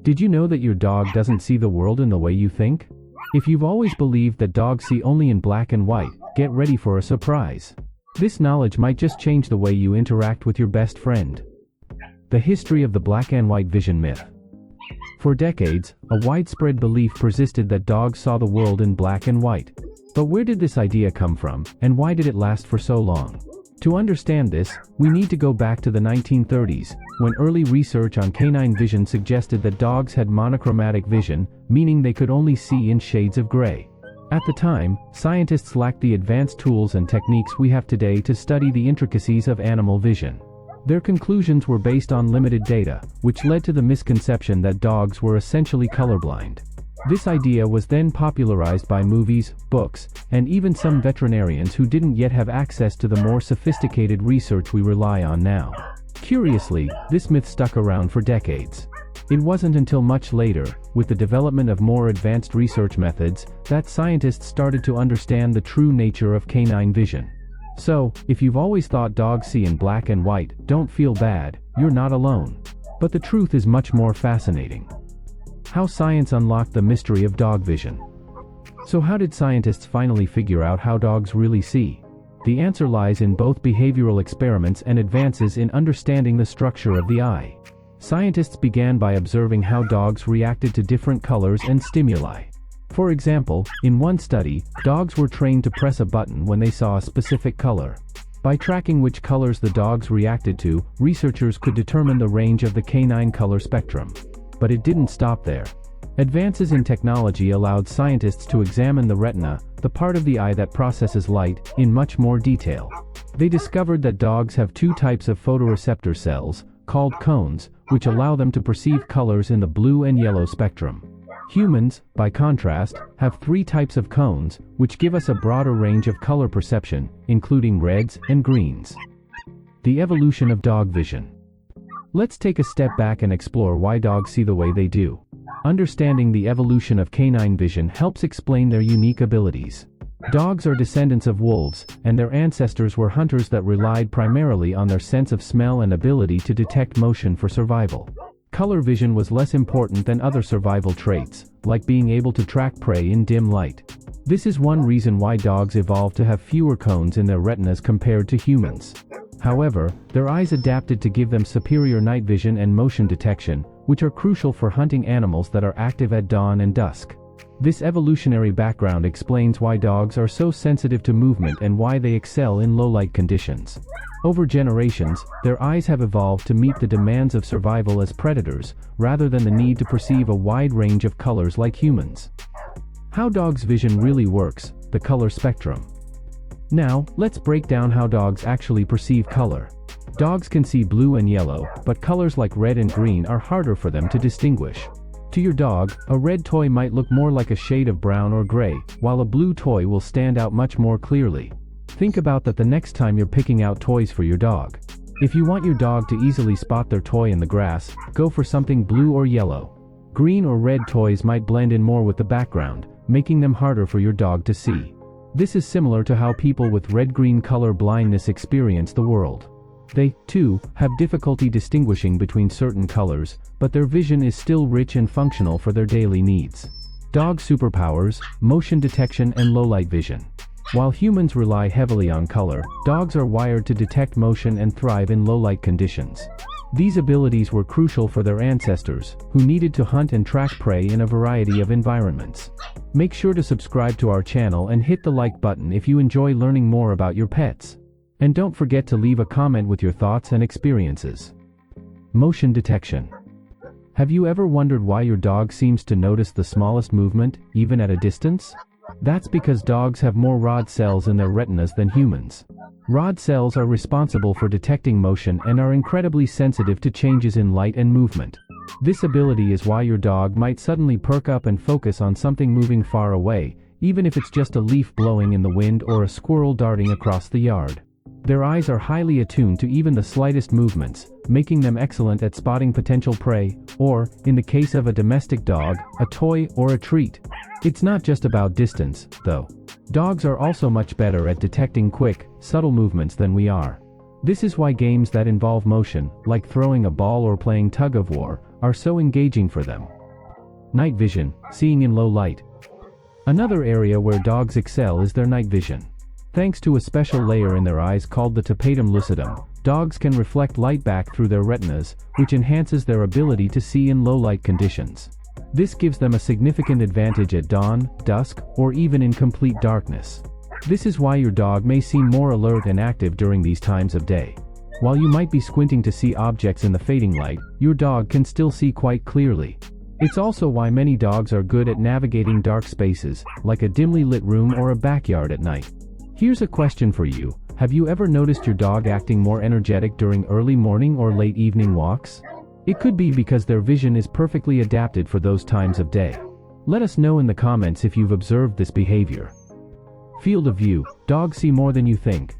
Did you know that your dog doesn't see the world in the way you think? If you've always believed that dogs see only in black and white, get ready for a surprise. This knowledge might just change the way you interact with your best friend. The history of the black and white vision myth. For decades, a widespread belief persisted that dogs saw the world in black and white. But where did this idea come from, and why did it last for so long? To understand this, we need to go back to the 1930s, when early research on canine vision suggested that dogs had monochromatic vision, meaning they could only see in shades of gray. At the time, scientists lacked the advanced tools and techniques we have today to study the intricacies of animal vision. Their conclusions were based on limited data, which led to the misconception that dogs were essentially colorblind. This idea was then popularized by movies, books, and even some veterinarians who didn't yet have access to the more sophisticated research we rely on now. Curiously, this myth stuck around for decades. It wasn't until much later, with the development of more advanced research methods, that scientists started to understand the true nature of canine vision. So, if you've always thought dogs see in black and white, don't feel bad, you're not alone. But the truth is much more fascinating. How science unlocked the mystery of dog vision. So how did scientists finally figure out how dogs really see? The answer lies in both behavioral experiments and advances in understanding the structure of the eye. Scientists began by observing how dogs reacted to different colors and stimuli. For example, in one study, dogs were trained to press a button when they saw a specific color. By tracking which colors the dogs reacted to, researchers could determine the range of the canine color spectrum. But it didn't stop there. Advances in technology allowed scientists to examine the retina, the part of the eye that processes light, in much more detail. They discovered that dogs have two types of photoreceptor cells, called cones, which allow them to perceive colors in the blue and yellow spectrum. Humans, by contrast, have three types of cones, which give us a broader range of color perception, including reds and greens. The evolution of dog vision. Let's take a step back and explore why dogs see the way they do. Understanding the evolution of canine vision helps explain their unique abilities. Dogs are descendants of wolves, and their ancestors were hunters that relied primarily on their sense of smell and ability to detect motion for survival. Color vision was less important than other survival traits, like being able to track prey in dim light. This is one reason why dogs evolved to have fewer cones in their retinas compared to humans. However, their eyes adapted to give them superior night vision and motion detection, which are crucial for hunting animals that are active at dawn and dusk. This evolutionary background explains why dogs are so sensitive to movement and why they excel in low-light conditions. Over generations, their eyes have evolved to meet the demands of survival as predators, rather than the need to perceive a wide range of colors like humans. How dogs' vision really works, the color spectrum. Now, let's break down how dogs actually perceive color. Dogs can see blue and yellow, but colors like red and green are harder for them to distinguish. To your dog, a red toy might look more like a shade of brown or gray, while a blue toy will stand out much more clearly. Think about that the next time you're picking out toys for your dog. If you want your dog to easily spot their toy in the grass, go for something blue or yellow. Green or red toys might blend in more with the background, making them harder for your dog to see. This is similar to how people with red-green color blindness experience the world. They, too, have difficulty distinguishing between certain colors, but their vision is still rich and functional for their daily needs. Dog superpowers, motion detection and low-light vision. While humans rely heavily on color, dogs are wired to detect motion and thrive in low-light conditions. These abilities were crucial for their ancestors, who needed to hunt and track prey in a variety of environments. Make sure to subscribe to our channel and hit the like button if you enjoy learning more about your pets. And don't forget to leave a comment with your thoughts and experiences. Motion detection. Have you ever wondered why your dog seems to notice the smallest movement, even at a distance? That's because dogs have more rod cells in their retinas than humans. Rod cells are responsible for detecting motion and are incredibly sensitive to changes in light and movement. This ability is why your dog might suddenly perk up and focus on something moving far away, even if it's just a leaf blowing in the wind or a squirrel darting across the yard. Their eyes are highly attuned to even the slightest movements, making them excellent at spotting potential prey, or, in the case of a domestic dog, a toy or a treat. It's not just about distance, though. Dogs are also much better at detecting quick, subtle movements than we are. This is why games that involve motion, like throwing a ball or playing tug-of-war, are so engaging for them. Night vision, seeing in low light. Another area where dogs excel is their night vision. Thanks to a special layer in their eyes called the tapetum lucidum, dogs can reflect light back through their retinas, which enhances their ability to see in low light conditions. This gives them a significant advantage at dawn, dusk, or even in complete darkness. This is why your dog may seem more alert and active during these times of day. While you might be squinting to see objects in the fading light, your dog can still see quite clearly. It's also why many dogs are good at navigating dark spaces, like a dimly lit room or a backyard at night. Here's a question for you. Have you ever noticed your dog acting more energetic during early morning or late evening walks? It could be because their vision is perfectly adapted for those times of day. Let us know in the comments if you've observed this behavior. Field of view. Dogs see more than you think.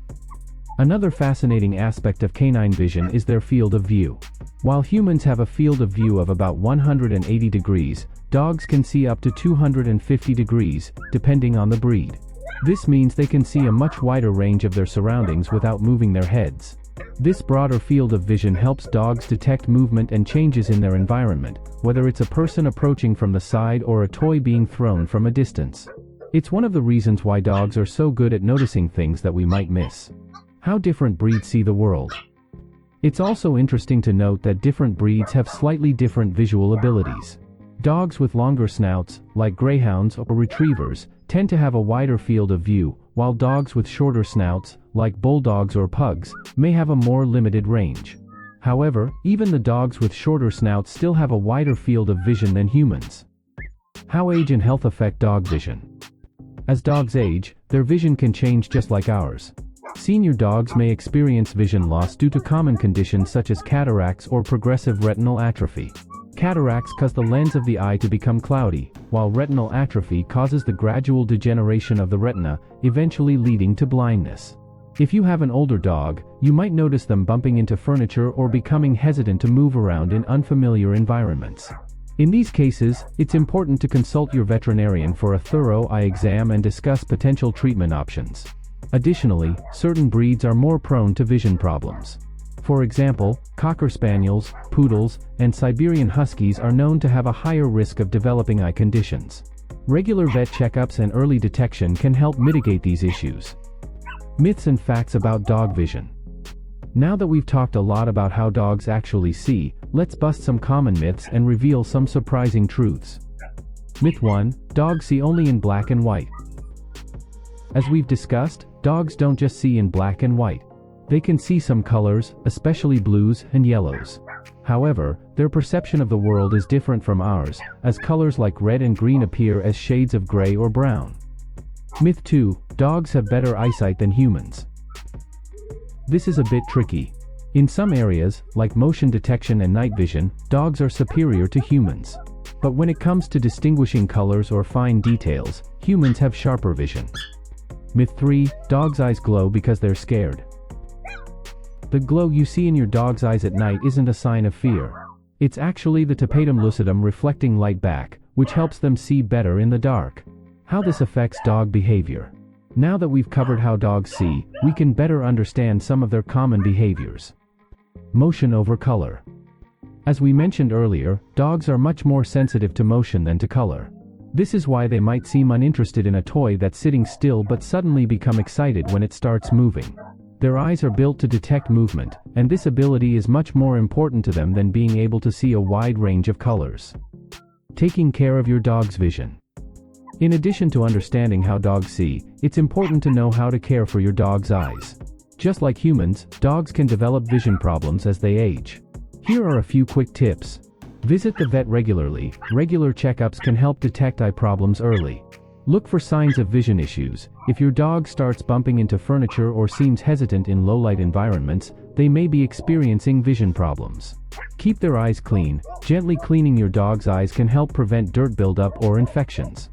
Another fascinating aspect of canine vision is their field of view. While humans have a field of view of about 180 degrees, dogs can see up to 250 degrees, depending on the breed. This means they can see a much wider range of their surroundings without moving their heads. This broader field of vision helps dogs detect movement and changes in their environment, whether it's a person approaching from the side or a toy being thrown from a distance. It's one of the reasons why dogs are so good at noticing things that we might miss. How different breeds see the world. It's also interesting to note that different breeds have slightly different visual abilities. Dogs with longer snouts, like greyhounds or retrievers, tend to have a wider field of view, while dogs with shorter snouts, like bulldogs or pugs, may have a more limited range. However, even the dogs with shorter snouts still have a wider field of vision than humans. How age and health affect dog vision. As dogs age, their vision can change just like ours. Senior dogs may experience vision loss due to common conditions such as cataracts or progressive retinal atrophy. Cataracts cause the lens of the eye to become cloudy, while retinal atrophy causes the gradual degeneration of the retina, eventually leading to blindness. If you have an older dog, you might notice them bumping into furniture or becoming hesitant to move around in unfamiliar environments. In these cases, it's important to consult your veterinarian for a thorough eye exam and discuss potential treatment options. Additionally, certain breeds are more prone to vision problems. For example, Cocker Spaniels, Poodles, and Siberian Huskies are known to have a higher risk of developing eye conditions. Regular vet checkups and early detection can help mitigate these issues. Myths and facts about dog vision. Now that we've talked a lot about how dogs actually see, let's bust some common myths and reveal some surprising truths. Myth 1. Dogs see only in black and white. As we've discussed, dogs don't just see in black and white. They can see some colors, especially blues and yellows. However, their perception of the world is different from ours, as colors like red and green appear as shades of gray or brown. Myth 2. Dogs have better eyesight than humans. This is a bit tricky. In some areas, like motion detection and night vision, dogs are superior to humans. But when it comes to distinguishing colors or fine details, humans have sharper vision. Myth 3. Dogs' eyes glow because they're scared. The glow you see in your dog's eyes at night isn't a sign of fear. It's actually the tapetum lucidum reflecting light back, which helps them see better in the dark. How this affects dog behavior. Now that we've covered how dogs see, we can better understand some of their common behaviors. Motion over color. As we mentioned earlier, dogs are much more sensitive to motion than to color. This is why they might seem uninterested in a toy that's sitting still but suddenly become excited when it starts moving. Their eyes are built to detect movement, and this ability is much more important to them than being able to see a wide range of colors. Taking care of your dog's vision. In addition to understanding how dogs see, it's important to know how to care for your dog's eyes. Just like humans, dogs can develop vision problems as they age. Here are a few quick tips. Visit the vet regularly. Regular checkups can help detect eye problems early. Look for signs of vision issues. If your dog starts bumping into furniture or seems hesitant in low-light environments, they may be experiencing vision problems. Keep their eyes clean. Gently cleaning your dog's eyes can help prevent dirt buildup or infections.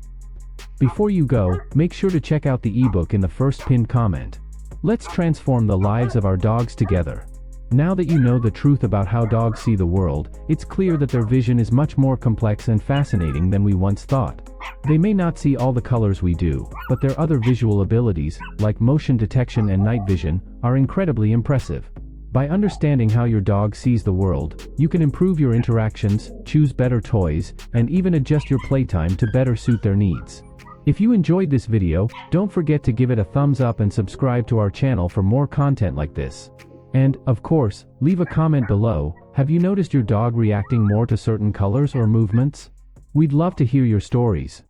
Before you go, make sure to check out the ebook in the first pinned comment. Let's transform the lives of our dogs together. Now that you know the truth about how dogs see the world, it's clear that their vision is much more complex and fascinating than we once thought. They may not see all the colors we do, but their other visual abilities, like motion detection and night vision, are incredibly impressive. By understanding how your dog sees the world, you can improve your interactions, choose better toys, and even adjust your playtime to better suit their needs. If you enjoyed this video, don't forget to give it a thumbs up and subscribe to our channel for more content like this. And, of course, leave a comment below. Have you noticed your dog reacting more to certain colors or movements? We'd love to hear your stories.